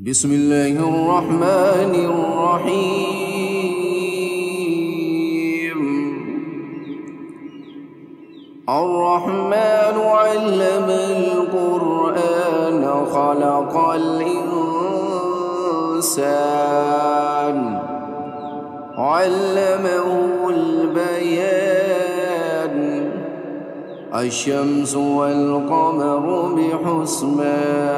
بسم الله الرحمن الرحيم. الرحمن علم القرآن خلق الإنسان علمه البيان الشمس والقمر بحسبان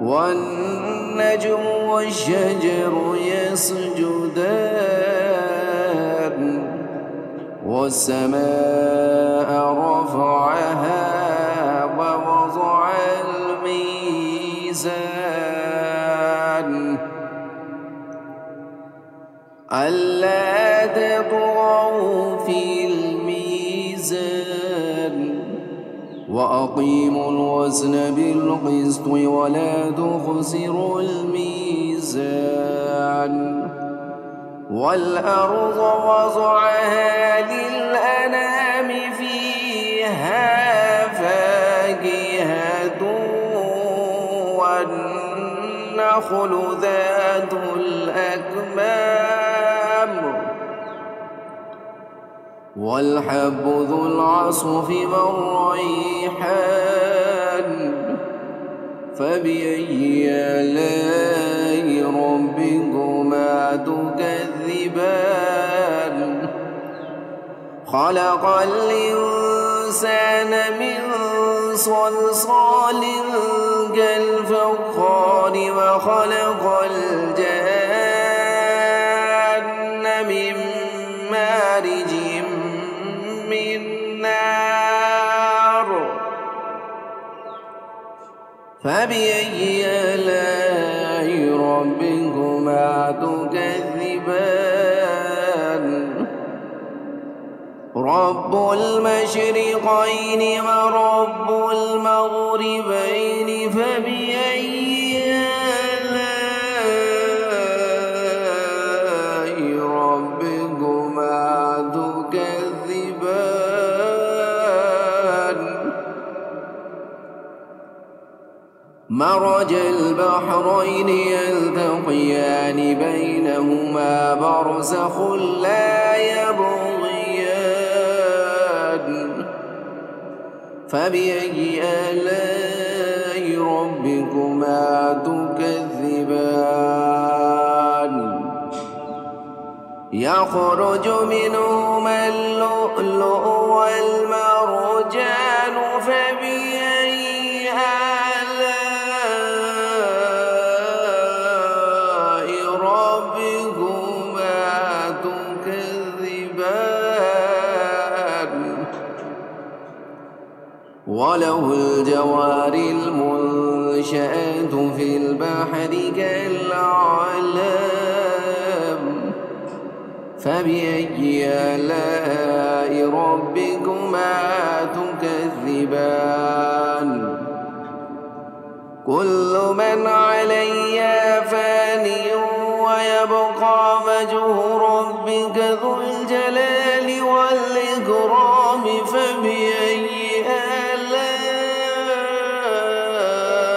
والنجم والشجر يسجدان والسماء رفعها ووضع الميزان ألا تطغوا في الميزان وأقيموا الوزن بالقسط ولا تخسروا الميزان والأرض وضعها للأنام فيها فاكهة والنخل ذات الأكمام والحب ذو العصف والريحان فبأي آلاء ربكما تكذبان خلق الإنسان من صلصال كالفخار وخلق الجان من مارج من نار فبأي آلاء ربكما تكذبان رب المشرقين ورب المغربين فبأي آلاء ربكما تكذبان مرج البحرين يلتقيان بينهما برزخ لا يبغيان فبأي آلاء ربكما تكذبان يخرج منهما اللؤلؤ والمرجان فبأي آلاء ربكما تكذبان وله الجوار المنشآت في البحر كالأعلام فبأي آلاء ربكما تكذبان كل من عليها فان ويبقى وجه ربك ذو الجلال والإكرام فبأي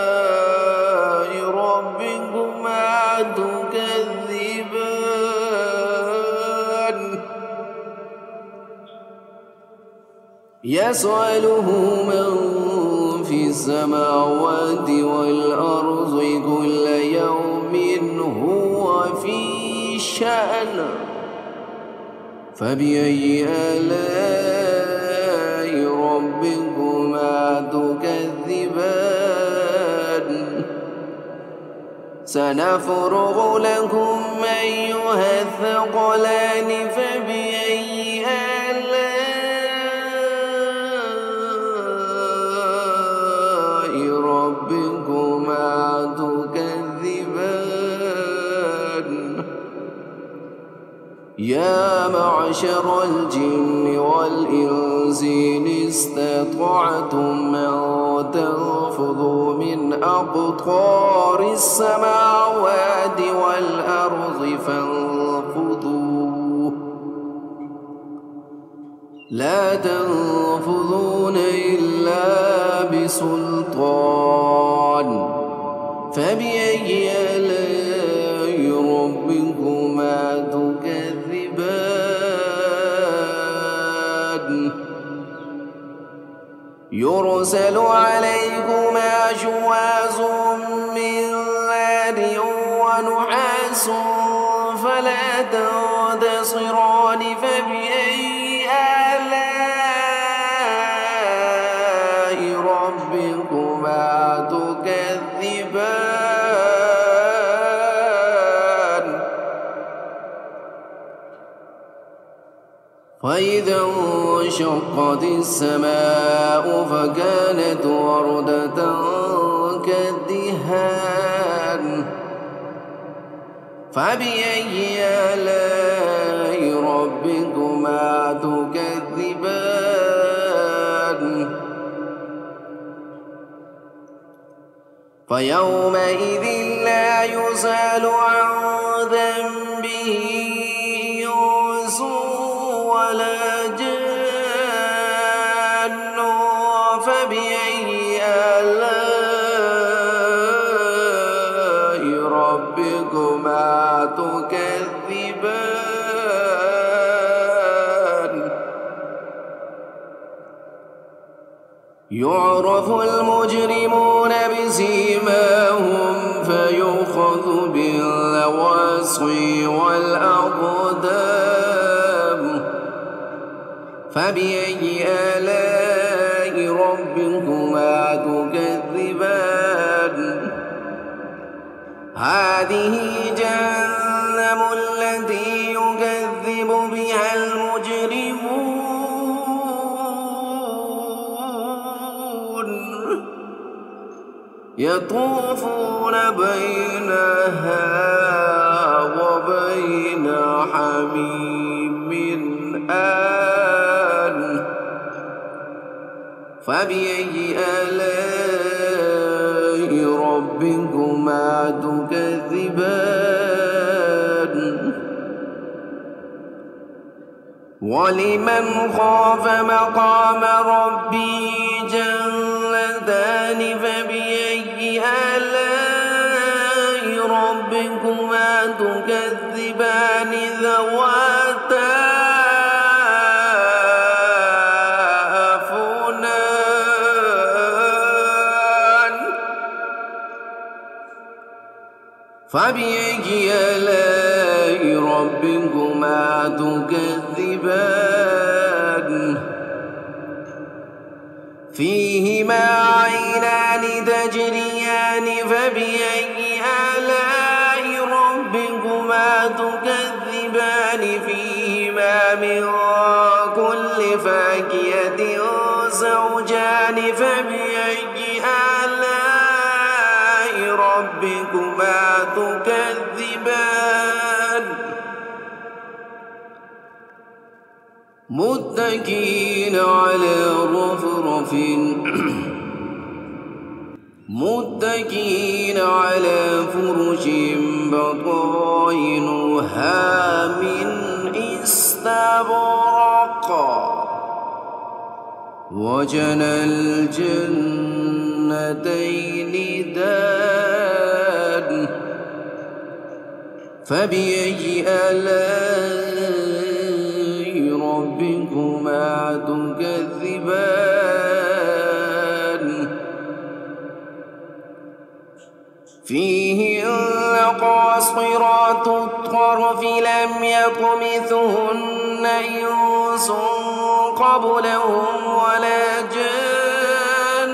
آلاء ربكما تكذبان يسأله من في السماوات والأرض كل يوم هو في شأن فبأي آلاء ربكما تكذبان سنفرغ لكم أيها الثقلان فبأي آلاء ربكما تكذبان يا معشر الجن والإنس إن استطعتم أن تنفذوا من أقطار السماوات والأرض فانفذوا لا تنفذون إلا بسلطان فبأي آلاء ربكما تكذبان يرسل عليكما شواظ من نار ونحاس فلا تنتصران فبأي آلاء ربكما تكذبان فإذا انشقت السماء فكانت وردة كالدهان فبأي آلاء ربكما تكذبان فيومئذ لا يسأل عن ذنبه إنس ولا جان فبأي آلاء ربكما تكذبان يعرف المجرمون بسيماهم فيؤخذ بالنواصي والأقدام فبأي آلاء ربكما تكذبان هذه جهنم التي يكذب بها المجرمون يطوفون بينها وبين حميم آن فبأي آلاء ربكما تكذبان ولمن خاف مقام ربه جنتان فبأي آلاء ربكما تكذبان ذواتا أفنان فبأي آلاء ربكما تكذبان فيهما عينان تجريان فبأي آلاء ربكما تكذبان فيهما من كل فاكهة زوجان فبأي آلاء ربكما تكذبان متكئين على فرش بطائنها من استبرق وجنى الجنتين دان فبأي آلاء ربكما تكذبان فيهن قاصرات الطرف لم يطمثهن إنس قبلهم ولا جان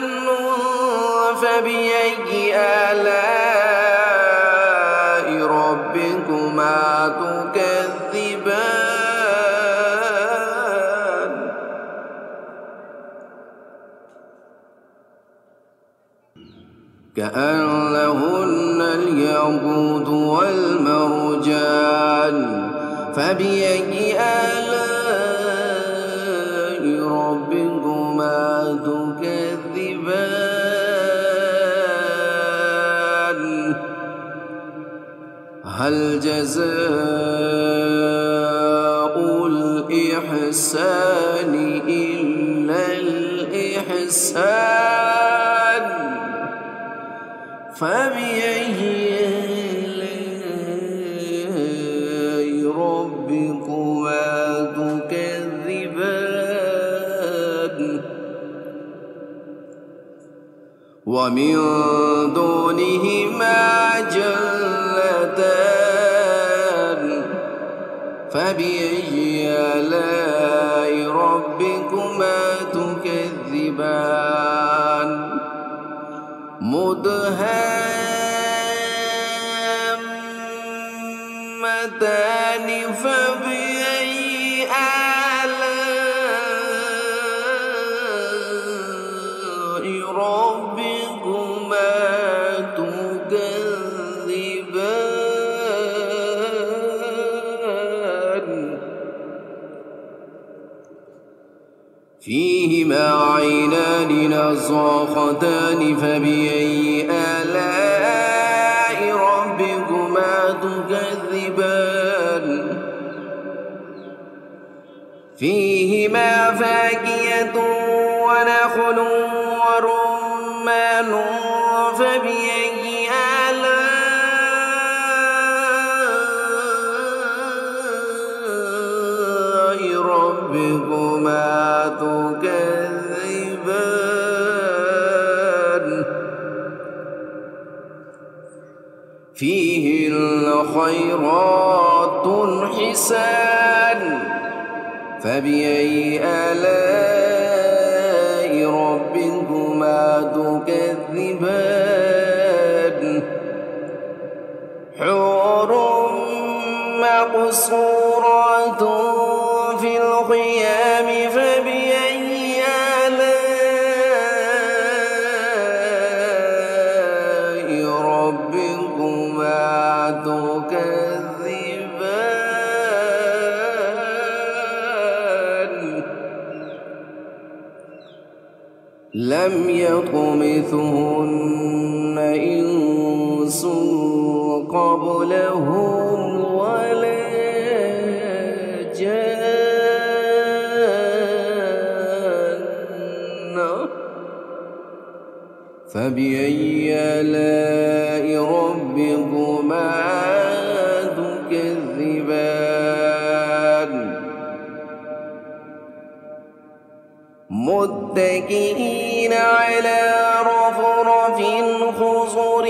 فبأي آلاء ربكما تكذبان كأنهن الياقوت والمرجان فبأي آلاء ربكما تكذبان هل جزاء الإحسان إلا الإحسان فبأي آلاء ربكما تكذبان ومن دونهما جنتان فبأي آلاء ربكما تكذبان مدهامتان فبأي آلاء ربكما تكذبان فيهما عينان نضاختان فبأي آلاء ربكما تكذبان فيهما فاكهة ونخل ورمان فبأي آلاء ربكما تكذبان فيهن خيرات حسان فبأي آلاء ربكما تكذبان حور مقصورات في الخيام فبأي آلاء ربكما تكذبان لم يطمثهن إنس قبلهم ولا جان فبأي آلاء ربكما تكذبان متكئين على رفرف خضر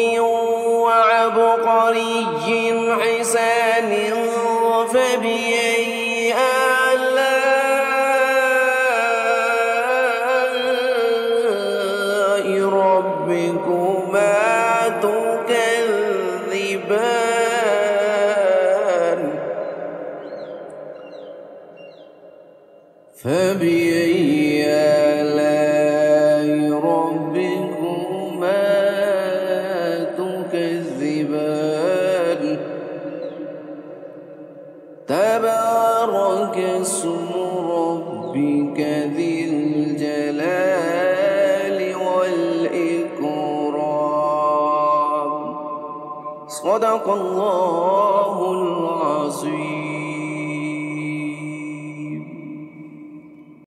وعبقري حسان فبأي آلاء ربكما تكذبان فبأي آلاء ربكما تكذبان تبارك اسم ربك ذي الجلال والإكرام صدق الله العظيم.